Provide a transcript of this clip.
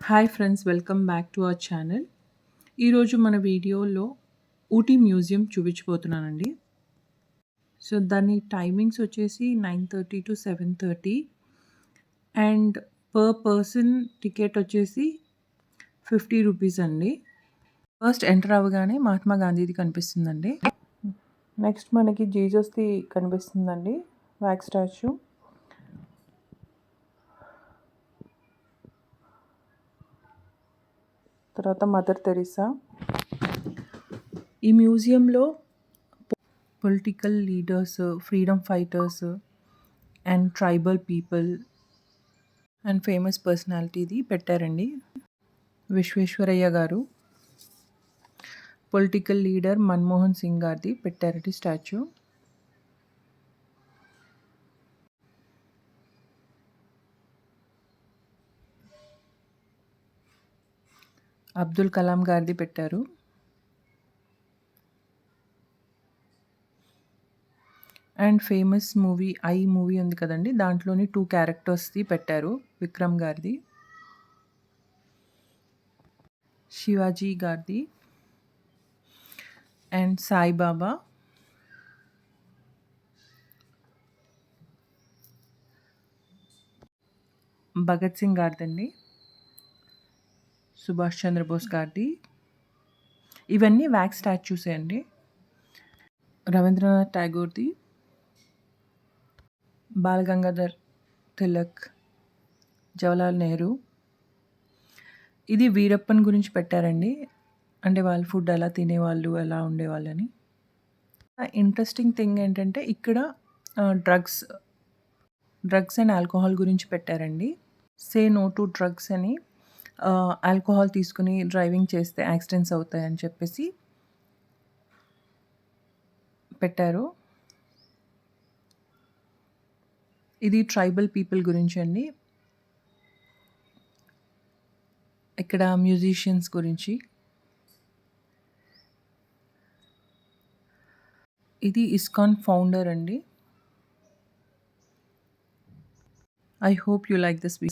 Hi friends, welcome back to our channel. ఈరోజు మన వీడియోలో ఊటీ మ్యూజియం చూపించబోతున్నానండి. సో దాని టైమింగ్స్ వచ్చేసి 9:30 to 7:30 and per person ticket వచ్చేసి 50 రూపీస్ అండి. ఫస్ట్ ఎంటర్ అవ్వగానే మహాత్మా గాంధీది కనిపిస్తుందండి. నెక్స్ట్ మనకి జీసస్ది కనిపిస్తుందండి, వ్యాక్స్ స్టాచ్యూ. తర్వాత మదర్ తెరిసా. ఈ మ్యూజియంలో political leaders, freedom fighters and tribal people and famous పర్సనాలిటీది పెట్టారండి. విశ్వేశ్వరయ్య గారు, పొలిటికల్ లీడర్ మన్మోహన్ సింగ్ గారిది పెట్టారండి స్టాచ్యూ. అబ్దుల్ కలాం గారిది పెట్టారు. అండ్ ఫేమస్ మూవీ మూవీ ఉంది కదండి, దాంట్లోని 2 క్యారెక్టర్స్ది పెట్టారు. విక్రమ్ గారిది, శివాజీ గారిది అండ్ సాయిబాబా, భగత్ సింగ్ గారిదండి, సుభాష్ చంద్రబోస్ గారిది. ఇవన్నీ వ్యాక్స్ స్టాచ్యూసే అండి. రవీంద్రనాథ్ ఠాగూర్ది, బాలగంగాధర్ తిలక్, జవహర్లాల్ నెహ్రూ. ఇది వీరప్పన్ గురించి పెట్టారండి, అంటే వాళ్ళు ఫుడ్ ఎలా తినేవాళ్ళు, ఎలా ఉండేవాళ్ళని. ఇంట్రెస్టింగ్ థింగ్ ఏంటంటే ఇక్కడ డ్రగ్స్ అండ్ ఆల్కహాల్ గురించి పెట్టారండి. సే నో టు డ్రగ్స్ అని, ఆల్కహాల్ తీసుకుని డ్రైవింగ్ చేస్తే యాక్సిడెంట్స్ అవుతాయని చెప్పేసి పెట్టారు. ఇది ట్రైబల్ పీపుల్ గురించి అండి. ఇక్కడ మ్యూజిషియన్స్ గురించి. ఇది ఇస్కాన్ ఫౌండర్ అండి. I hope you like this video.